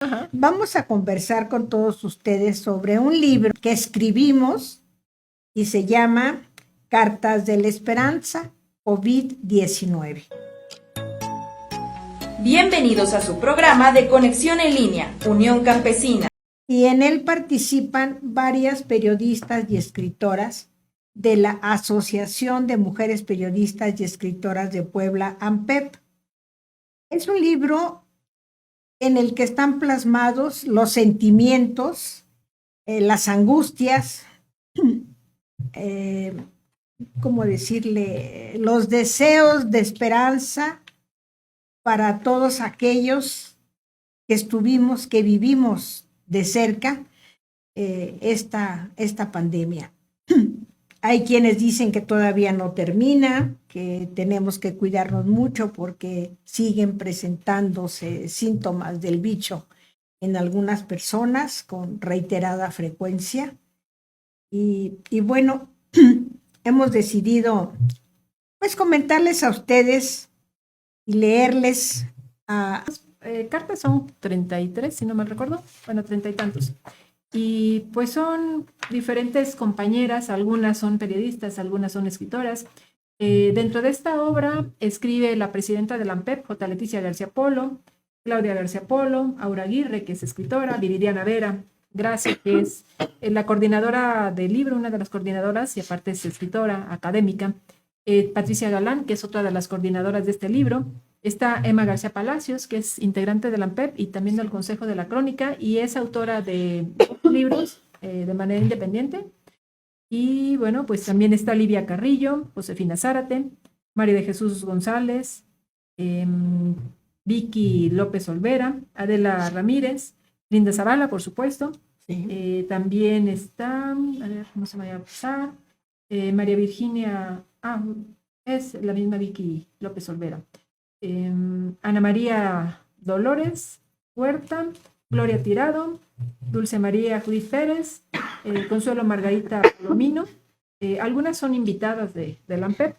Ajá. Vamos a conversar con todos ustedes sobre un libro que escribimos y se llama Cartas de la Esperanza, COVID-19. Bienvenidos a su programa de Conexión en Línea, Unión Campesina. Y en él participan varias periodistas y escritoras de la Asociación de Mujeres Periodistas y Escritoras de Puebla, AMPEP. Es un libro en el que están plasmados los sentimientos, las angustias, ¿cómo decirle? Los deseos de esperanza para todos aquellos que estuvimos, que vivimos de cerca esta pandemia. Hay quienes dicen que todavía no termina, que tenemos que cuidarnos mucho porque siguen presentándose síntomas del bicho en algunas personas con reiterada frecuencia. Y bueno, hemos decidido pues comentarles a ustedes y leerles a... Cartas son 33, si no mal recuerdo. Bueno, 30 y tantos. Y pues son diferentes compañeras, algunas son periodistas, algunas son escritoras. Dentro de esta obra escribe la presidenta de la AMPEP, J. Leticia García Polo, Claudia García Polo, Aura Aguirre, que es escritora, Viridiana Vera, Gracia, que es la coordinadora del libro, una de las coordinadoras, y aparte es escritora académica, Patricia Galán, que es otra de las coordinadoras de este libro. Está Emma García Palacios, que es integrante de la AMPEP y también del Consejo de la Crónica, y es autora de libros de manera independiente. Y bueno, pues también está Livia Carrillo, Josefina Zárate, María de Jesús González, eh, Vicky López Olvera, Adela Ramírez, Linda Zavala, por supuesto. Sí. También está, a ver, ¿cómo se me va a pasar? María Virginia, es la misma Vicky López Olvera. Ana María Dolores Huerta, Gloria Tirado, Dulce María Judith Pérez, Consuelo Margarita Palomino. Algunas son invitadas de la AMPEP,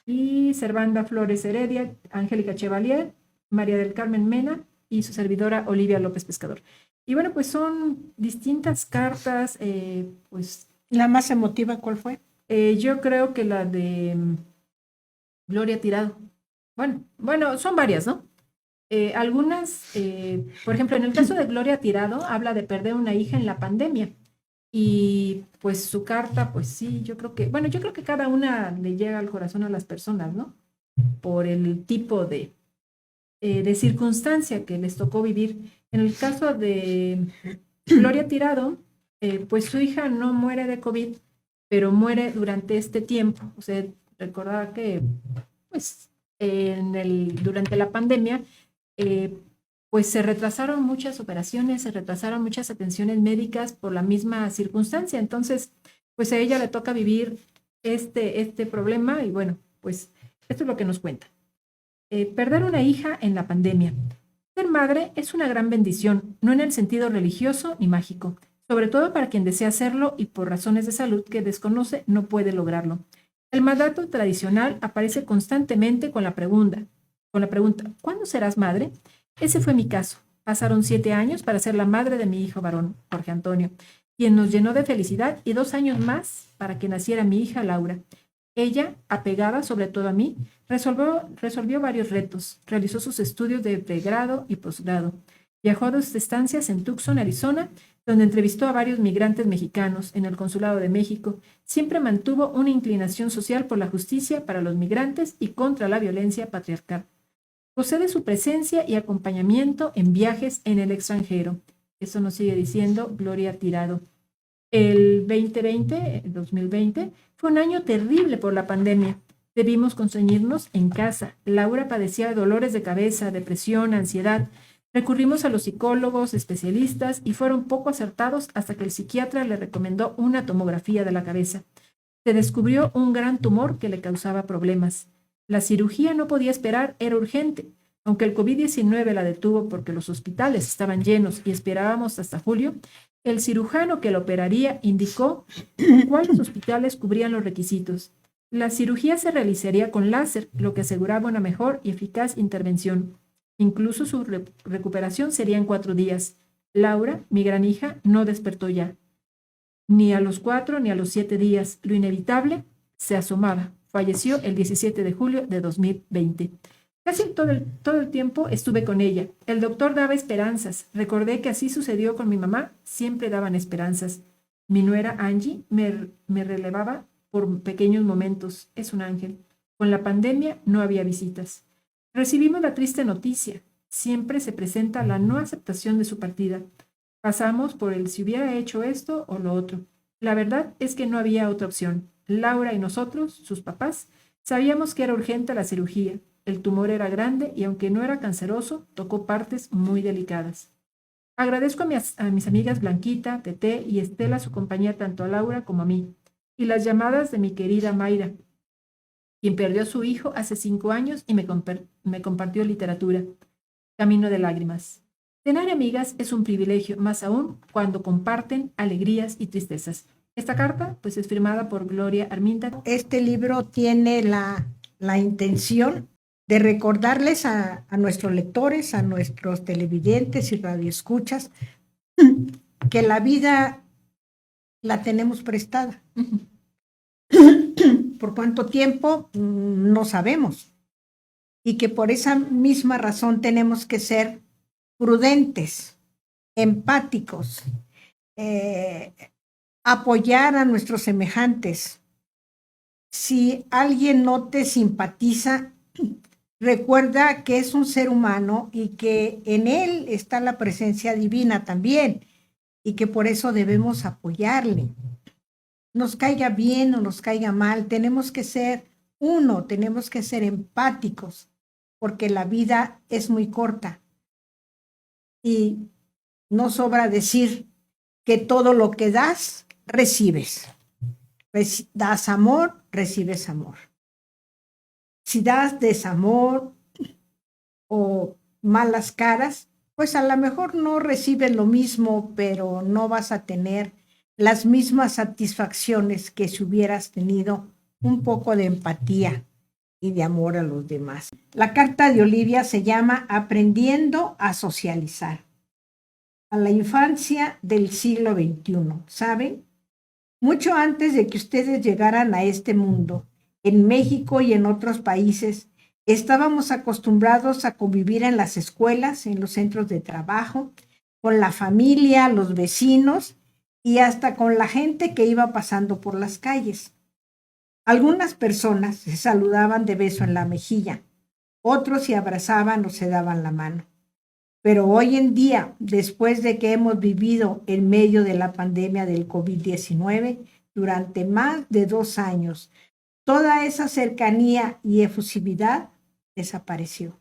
y Servanda Flores Heredia, Angélica Chevalier, María del Carmen Mena y su servidora Olivia López Pescador. Y bueno, pues son distintas cartas, pues... ¿La más emotiva cuál fue? Yo creo que la de Gloria Tirado. Bueno, son varias, ¿no? Algunas, por ejemplo, en el caso de Gloria Tirado, habla de perder una hija en la pandemia. Y pues su carta, pues sí, yo creo que cada una le llega al corazón a las personas, ¿no? Por el tipo de circunstancia que les tocó vivir. En el caso de Gloria Tirado, pues su hija no muere de COVID, pero muere durante este tiempo. O sea, recordaba que, pues, durante la pandemia, eh, pues se retrasaron muchas operaciones, se retrasaron muchas atenciones médicas por la misma circunstancia. Entonces, pues a ella le toca vivir este problema y bueno, pues esto es lo que nos cuenta. Perder una hija en la pandemia. Ser madre es una gran bendición, no en el sentido religioso ni mágico, sobre todo para quien desea hacerlo y por razones de salud que desconoce no puede lograrlo. El mandato tradicional aparece constantemente con la pregunta, ¿cuándo serás madre? Ese fue mi caso. Pasaron 7 años para ser la madre de mi hijo varón, Jorge Antonio, quien nos llenó de felicidad, y 2 años más para que naciera mi hija Laura. Ella, apegada sobre todo a mí, resolvió varios retos, realizó sus estudios de pregrado y posgrado, viajó a 2 estancias en Tucson, Arizona, donde entrevistó a varios migrantes mexicanos en el Consulado de México. Siempre mantuvo una inclinación social por la justicia para los migrantes y contra la violencia patriarcal. Gocé de su presencia y acompañamiento en viajes en el extranjero. Eso nos sigue diciendo Gloria Tirado. El 2020, fue un año terrible por la pandemia. Debimos conceñirnos en casa. Laura padecía de dolores de cabeza, depresión, ansiedad. Recurrimos a los psicólogos, especialistas, y fueron poco acertados hasta que el psiquiatra le recomendó una tomografía de la cabeza. Se descubrió un gran tumor que le causaba problemas. La cirugía no podía esperar, era urgente. Aunque el COVID-19 la detuvo porque los hospitales estaban llenos y esperábamos hasta julio, el cirujano que la operaría indicó cuáles hospitales cubrían los requisitos. La cirugía se realizaría con láser, lo que aseguraba una mejor y eficaz intervención. Incluso su recuperación sería en 4 días. Laura, mi gran hija, no despertó ya. Ni a los 4 ni a los 7 días. Lo inevitable se asomaba. Falleció el 17 de julio de 2020. Casi todo el tiempo estuve con ella. El doctor daba esperanzas. Recordé que así sucedió con mi mamá. Siempre daban esperanzas. Mi nuera Angie me relevaba por pequeños momentos. Es un ángel. Con la pandemia no había visitas. Recibimos la triste noticia. Siempre se presenta la no aceptación de su partida. Pasamos por el si hubiera hecho esto o lo otro. La verdad es que no había otra opción. Laura y nosotros, sus papás, sabíamos que era urgente la cirugía. El tumor era grande y aunque no era canceroso, tocó partes muy delicadas. Agradezco a mis amigas Blanquita, Tete y Estela su compañía tanto a Laura como a mí, y las llamadas de mi querida Mayra, quien perdió a su hijo hace 5 años y me compartió literatura. Camino de lágrimas. Tener amigas es un privilegio, más aún cuando comparten alegrías y tristezas. Esta carta, pues, es firmada por Gloria Arminda. Este libro tiene la intención de recordarles a nuestros lectores, a nuestros televidentes y radioescuchas, que la vida la tenemos prestada. ¿Por cuánto tiempo? No sabemos. Y que por esa misma razón tenemos que ser prudentes, empáticos, apoyar a nuestros semejantes. Si alguien no te simpatiza, recuerda que es un ser humano y que en él está la presencia divina también y que por eso debemos apoyarle. Nos caiga bien o nos caiga mal, tenemos que ser uno, tenemos que ser empáticos, porque la vida es muy corta. Y no sobra decir que todo lo que das, recibes. Das amor, recibes amor. Si das desamor o malas caras, pues a lo mejor no recibes lo mismo, pero no vas a tener las mismas satisfacciones que si hubieras tenido un poco de empatía y de amor a los demás. La carta de Olivia se llama Aprendiendo a socializar. A la infancia del siglo XXI, ¿saben? Mucho antes de que ustedes llegaran a este mundo, en México y en otros países, estábamos acostumbrados a convivir en las escuelas, en los centros de trabajo, con la familia, los vecinos y hasta con la gente que iba pasando por las calles. Algunas personas se saludaban de beso en la mejilla, otros se abrazaban o se daban la mano. Pero hoy en día, después de que hemos vivido en medio de la pandemia del COVID-19 durante más de 2 años, toda esa cercanía y efusividad desapareció.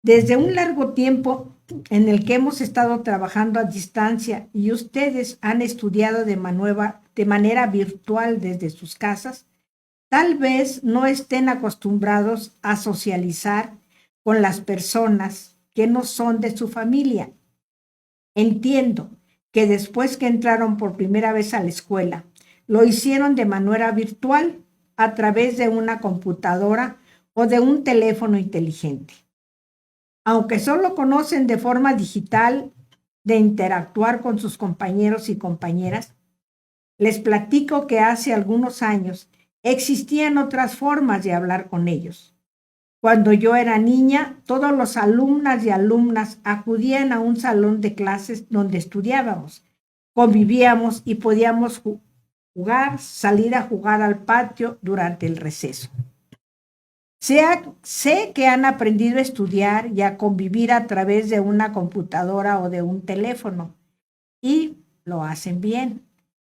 Desde un largo tiempo en el que hemos estado trabajando a distancia y ustedes han estudiado de manera virtual desde sus casas, tal vez no estén acostumbrados a socializar con las personas que no son de su familia. Entiendo que después que entraron por primera vez a la escuela, lo hicieron de manera virtual a través de una computadora o de un teléfono inteligente. Aunque solo conocen de forma digital de interactuar con sus compañeros y compañeras, les platico que hace algunos años existían otras formas de hablar con ellos. Cuando yo era niña, todos los alumnas y alumnas acudían a un salón de clases donde estudiábamos, convivíamos y podíamos jugar, salir a jugar al patio durante el receso. Sé que han aprendido a estudiar y a convivir a través de una computadora o de un teléfono y lo hacen bien,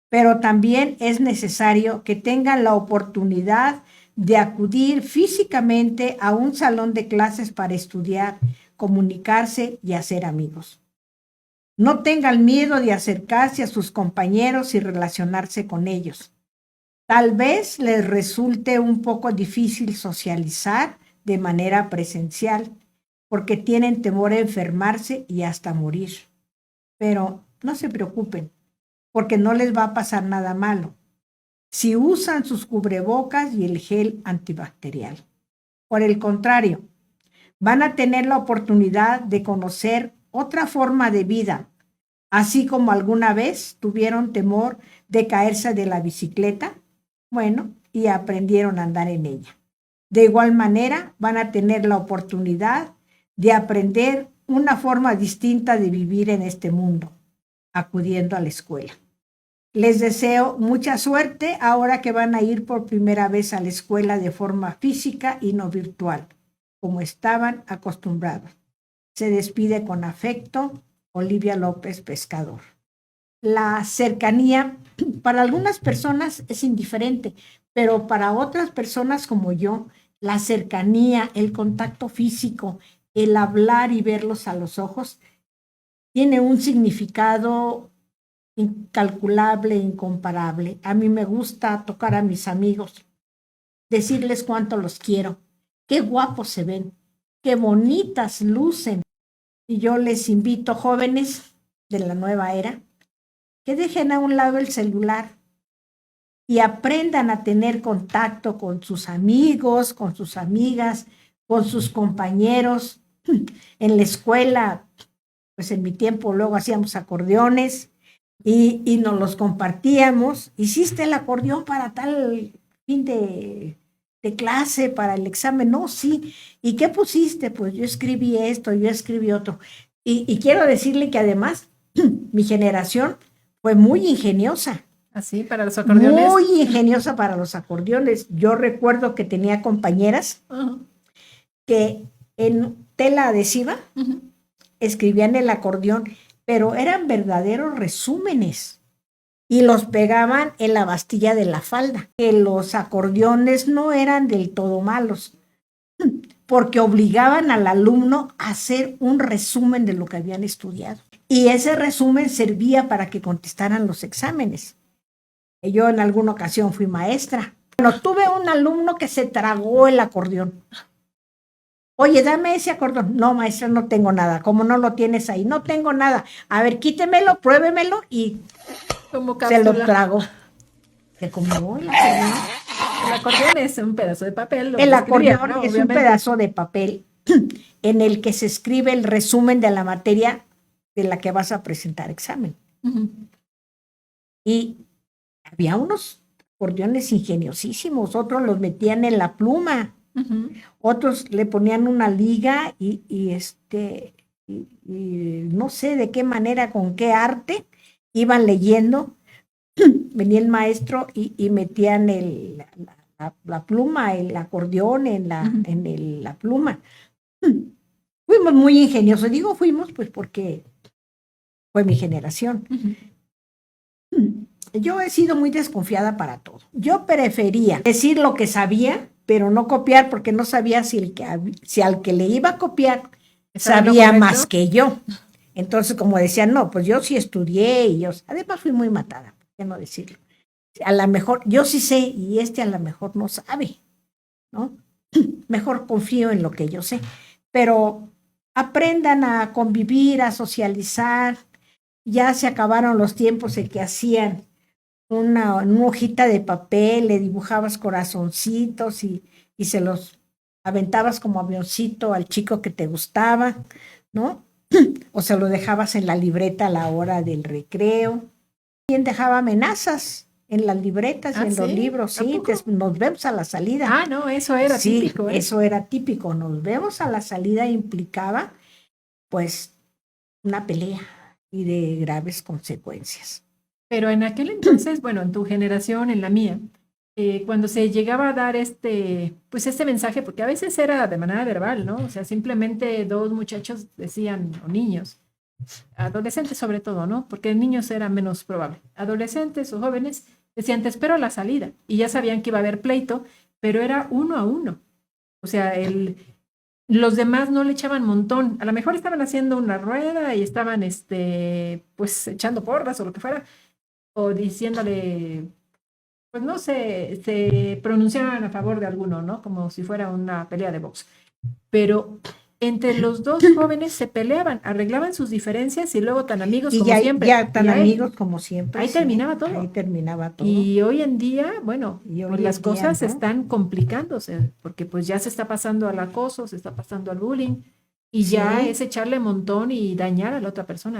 pero también es necesario que tengan la oportunidad de acudir físicamente a un salón de clases para estudiar, comunicarse y hacer amigos. No tengan miedo de acercarse a sus compañeros y relacionarse con ellos. Tal vez les resulte un poco difícil socializar de manera presencial porque tienen temor a enfermarse y hasta morir. Pero no se preocupen, porque no les va a pasar nada malo si usan sus cubrebocas y el gel antibacterial. Por el contrario, Van a tener la oportunidad de conocer otra forma de vida, así como alguna vez tuvieron temor de caerse de la bicicleta, bueno, y aprendieron a andar en ella. De igual manera, van a tener la oportunidad de aprender una forma distinta de vivir en este mundo, acudiendo a la escuela. Les deseo mucha suerte ahora que van a ir por primera vez a la escuela de forma física y no virtual, como estaban acostumbrados. Se despide con afecto Olivia López Pescador. La cercanía para algunas personas es indiferente, pero para otras personas como yo, la cercanía, el contacto físico, el hablar y verlos a los ojos, tiene un significado incalculable, incomparable. A mí me gusta tocar a mis amigos, decirles cuánto los quiero, qué guapos se ven, qué bonitas lucen. Y yo les invito, jóvenes de la nueva era, que dejen a un lado el celular y aprendan a tener contacto con sus amigos, con sus amigas, con sus compañeros. En la escuela, pues en mi tiempo luego hacíamos acordeones y nos los compartíamos. ¿Hiciste el acordeón para tal fin de clase, para el examen? No, sí. ¿Y qué pusiste? Pues yo escribí esto, yo escribí otro. Y quiero decirle que además mi generación fue muy ingeniosa. Así, para los acordeones. Muy ingeniosa para los acordeones. Yo recuerdo que tenía compañeras que en tela adhesiva escribían el acordeón, pero eran verdaderos resúmenes y los pegaban en la bastilla de la falda. Que los acordeones no eran del todo malos, porque obligaban al alumno a hacer un resumen de lo que habían estudiado. Y ese resumen servía para que contestaran los exámenes. Yo en alguna ocasión fui maestra. Bueno, tuve un alumno que se tragó el acordeón. Oye, dame ese acordeón. No, maestra, no tengo nada. ¿Cómo no lo tienes ahí? No tengo nada. A ver, quítemelo, pruébemelo y Como se lo cápsula. tragó. Se comió el acordeón. El acordeón es un pedazo de papel. El acordeón ¿no? es Obviamente. un pedazo de papel en el que se escribe el resumen de la materia de la que vas a presentar examen. Y había unos acordeones ingeniosísimos, otros los metían en la pluma, otros le ponían una liga y no sé de qué manera, con qué arte, iban leyendo, venía el maestro y metían la pluma, el acordeón en la pluma. Fuimos muy ingeniosos, digo fuimos pues porque fue mi generación. Yo he sido muy desconfiada para todo. Yo prefería decir lo que sabía, pero no copiar, porque no sabía si al que le iba a copiar sabía más que yo. Entonces, como decían, no, pues yo sí estudié y yo, además fui muy matada, ¿por qué no decirlo? A lo mejor, yo sí sé y a lo mejor no sabe, ¿no? Mejor confío en lo que yo sé. Pero aprendan a convivir, a socializar. Ya se acabaron los tiempos en que hacían una hojita de papel, le dibujabas corazoncitos y se los aventabas como avioncito al chico que te gustaba, ¿no? O se lo dejabas en la libreta a la hora del recreo. También dejaba amenazas en las libretas y en los libros, sí, nos vemos a la salida. Ah, no, eso era típico. Eso era típico, nos vemos a la salida implicaba, pues, una pelea y de graves consecuencias. Pero en aquel entonces, bueno, en tu generación, en la mía, cuando se llegaba a dar pues este mensaje, porque a veces era de manera verbal, ¿no? O sea, simplemente dos muchachos decían, o niños, adolescentes sobre todo, ¿no? Porque niños era menos probable. Adolescentes o jóvenes decían, te espero a la salida. Y ya sabían que iba a haber pleito, pero era 1 a 1. O sea, los demás no le echaban montón. A lo mejor estaban haciendo una rueda y estaban, pues, echando porras o lo que fuera, o diciéndole, pues no sé, se pronunciaban a favor de alguno, ¿no? Como si fuera una pelea de box. Pero entre los dos jóvenes se peleaban, arreglaban sus diferencias y luego tan amigos Y como ya, siempre. ya tan Y ahí- amigos como siempre. ahí sí, terminaba todo. Ahí terminaba todo. Y hoy en día, bueno, Y hoy pues en las día, cosas ¿no? están complicándose, porque pues ya se está pasando al acoso, se está pasando al bullying, y ya Sí. es echarle montón y dañar a la otra persona.